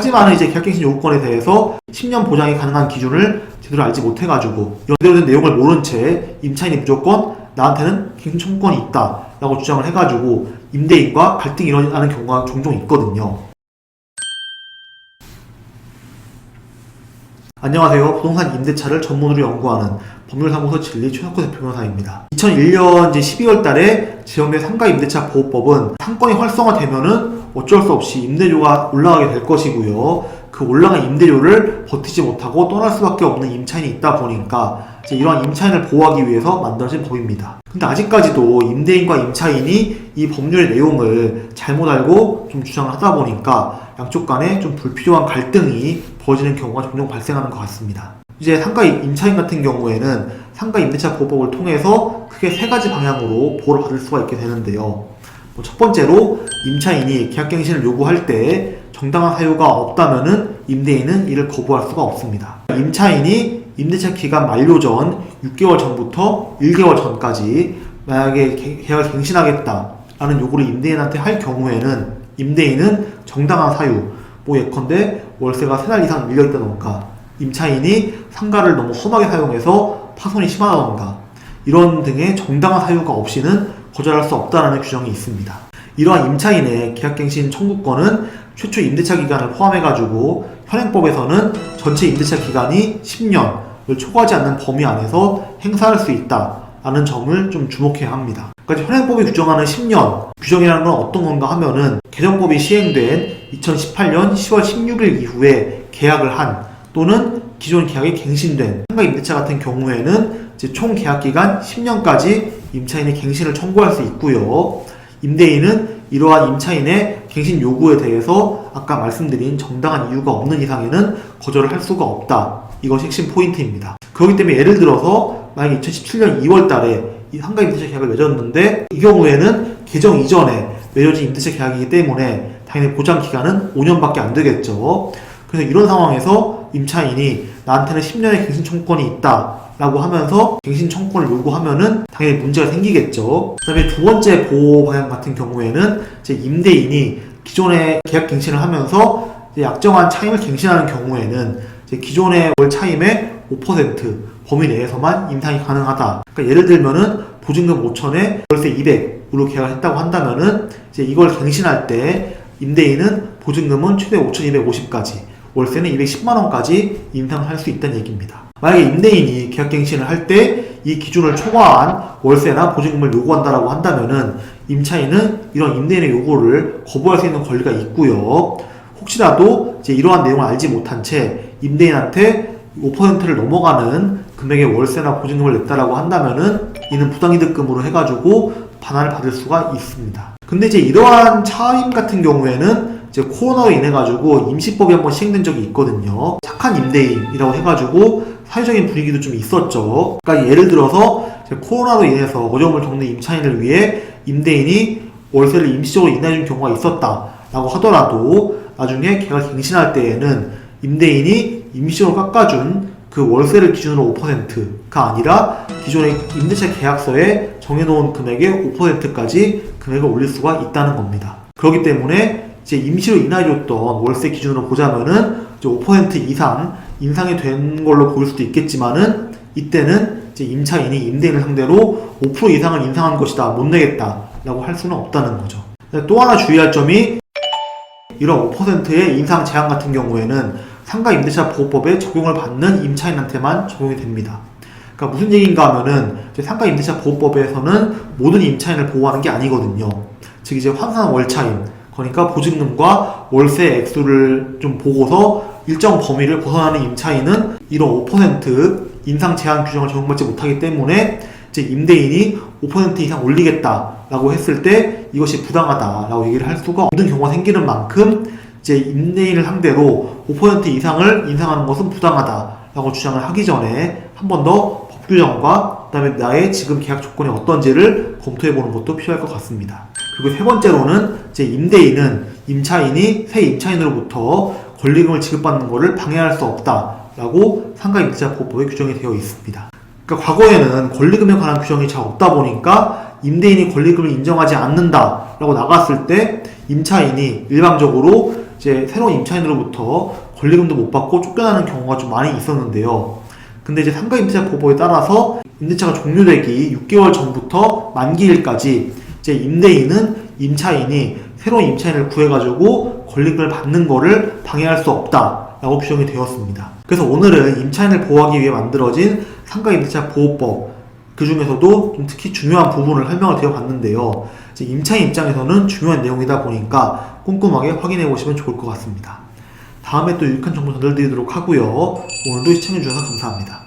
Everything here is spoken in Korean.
하지만 이제 계약갱신 요구권에 대해서 10년 보장이 가능한 기준을 제대로 알지 못해가지고 제대로 된 내용을 모른 채 임차인이 무조건 나한테는 갱신 청구권이 있다 라고 주장을 해가지고 임대인과 갈등이 일어나는 경우가 종종 있거든요. 안녕하세요. 부동산 임대차를 전문으로 연구하는 법률사무소 진리 최석호 대표 변호사입니다. 2001년 12월 달에 제정된 상가 임대차 보호법은 상권이 활성화되면은 어쩔 수 없이 임대료가 올라가게 될 것이고요. 그 올라간 임대료를 버티지 못하고 떠날 수밖에 없는 임차인이 있다 보니까 이러한 임차인을 보호하기 위해서 만들어진 법입니다. 근데 아직까지도 임대인과 임차인이 이 법률의 내용을 잘못 알고 좀 주장을 하다 보니까 양쪽 간에 좀 불필요한 갈등이 벌어지는 경우가 종종 발생하는 것 같습니다. 이제 상가 임차인 같은 경우에는 상가 임대차 보호법을 통해서 크게 세 가지 방향으로 보호를 받을 수가 있게 되는데요. 첫 번째로 임차인이 계약갱신을 요구할 때 정당한 사유가 없다면은 임대인은 이를 거부할 수가 없습니다. 임차인이 임대차 기간 만료 전 6개월 전부터 1개월 전까지 만약에 계약을 갱신하겠다라는 요구를 임대인한테 할 경우에는 임대인은 정당한 사유, 예컨대 월세가 3달 이상 밀려있다던가 임차인이 상가를 너무 험하게 사용해서 파손이 심하다던가 이런 등의 정당한 사유가 없이는 거절할 수 없다는 규정이 있습니다. 이러한 임차인의 계약갱신 청구권은 최초 임대차 기간을 포함해가지고 현행법에서는 전체 임대차 기간이 10년을 초과하지 않는 범위 안에서 행사할 수 있다라는 점을 좀 주목해야 합니다. 그러니까 현행법이 규정하는 10년 규정이라는 건 어떤 건가 하면은 개정법이 시행된 2018년 10월 16일 이후에 계약을 한 또는 기존 계약이 갱신된 상가 임대차 같은 경우에는 총 계약기간 10년까지 임차인의 갱신을 청구할 수 있고요. 임대인은 이러한 임차인의 갱신 요구에 대해서 아까 말씀드린 정당한 이유가 없는 이상에는 거절을 할 수가 없다. 이것이 핵심 포인트입니다. 그렇기 때문에 예를 들어서 만약에 2017년 2월 달에 이 상가 임대차 계약을 맺었는데 이 경우에는 개정 이전에 맺어진 임대차 계약이기 때문에 당연히 보장 기간은 5년밖에 안 되겠죠. 그래서 이런 상황에서 임차인이 나한테는 10년의 갱신 청구권이 있다 라고 하면서 갱신 청구권을 요구하면은 당연히 문제가 생기겠죠. 그 다음에 두 번째 보호 방향 같은 경우에는 임대인이 기존에 계약 갱신을 하면서 약정한 차임을 갱신하는 경우에는 기존의 월 차임의 5% 범위 내에서만 인상이 가능하다. 그러니까 예를 들면은 보증금 5천에 월세 200으로 계약을 했다고 한다면은 이걸 갱신할 때 임대인은 보증금은 최대 5,250까지, 월세는 210만원까지 인상을 할 수 있다는 얘기입니다. 만약에 임대인이 계약갱신을 할 때 이 기준을 초과한 월세나 보증금을 요구한다라고 한다면은 임차인은 이런 임대인의 요구를 거부할 수 있는 권리가 있고요. 혹시라도 이러한 내용을 알지 못한 채 임대인한테 5%를 넘어가는 금액의 월세나 보증금을 냈다라고 한다면은 이는 부당이득금으로 해가지고 반환을 받을 수가 있습니다. 근데 이러한 차임 같은 경우에는 코로나로 인해가지고 임시법이 한번 시행된 적이 있거든요. 착한 임대인이라고 해가지고 사회적인 분위기도 좀 있었죠. 그러니까 예를 들어서 코로나로 인해서 어려움을 겪는 임차인을 위해 임대인이 월세를 임시적으로 인하해준 경우가 있었다라고 하더라도 나중에 계약을 갱신할 때에는 임대인이 임시적으로 깎아준 그 월세를 기준으로 5%가 아니라 기존의 임대차 계약서에 정해놓은 금액의 5%까지 금액을 올릴 수가 있다는 겁니다. 그렇기 때문에 임시로 인하해줬던 월세 기준으로 보자면은 5% 이상 인상이 된 걸로 보일 수도 있겠지만은 이때는 임차인이 임대인을 상대로 5% 이상을 인상한 것이다, 못 내겠다라고 할 수는 없다는 거죠. 또 하나 주의할 점이 이런 5%의 인상 제한 같은 경우에는 상가 임대차 보호법에 적용을 받는 임차인한테만 적용이 됩니다. 그러니까 무슨 얘기인가 하면은 상가 임대차 보호법에서는 모든 임차인을 보호하는 게 아니거든요. 즉 환산 월차임, 그러니까 보증금과 월세 액수를 좀 보고서 일정 범위를 벗어나는 임차인은 이런 5% 인상 제한 규정을 적용받지 못하기 때문에 임대인이 5% 이상 올리겠다라고 했을 때 이것이 부당하다라고 얘기를 할 수가 없는 경우가 생기는 만큼 임대인을 상대로 5% 이상을 인상하는 것은 부당하다라고 주장을 하기 전에 한 번 더 법 규정과 그다음에 나의 지금 계약 조건이 어떤지를 검토해보는 것도 필요할 것 같습니다. 그리고 세 번째로는 임대인은 임차인이 새 임차인으로부터 권리금을 지급받는 것을 방해할 수 없다라고 상가 임대차 보호법에 규정이 되어 있습니다. 그러니까 과거에는 권리금에 관한 규정이 잘 없다 보니까 임대인이 권리금을 인정하지 않는다라고 나갔을 때 임차인이 일방적으로 이제 새로운 임차인으로부터 권리금도 못 받고 쫓겨나는 경우가 좀 많이 있었는데요. 근데 이제 상가 임대차 보호법에 따라서 임대차가 종료되기 6개월 전부터 만기일까지 이제 임대인은 임차인이 새로운 임차인을 구해가지고 권리금을 받는 거를 방해할 수 없다라고 규정이 되었습니다. 그래서 오늘은 임차인을 보호하기 위해 만들어진 상가 임대차 보호법, 그 중에서도 좀 특히 중요한 부분을 설명을 드려봤는데요. 이제 임차인 입장에서는 중요한 내용이다 보니까 꼼꼼하게 확인해 보시면 좋을 것 같습니다. 다음에 또 유익한 정보 전달드리도록 하고요. 오늘도 시청해주셔서 감사합니다.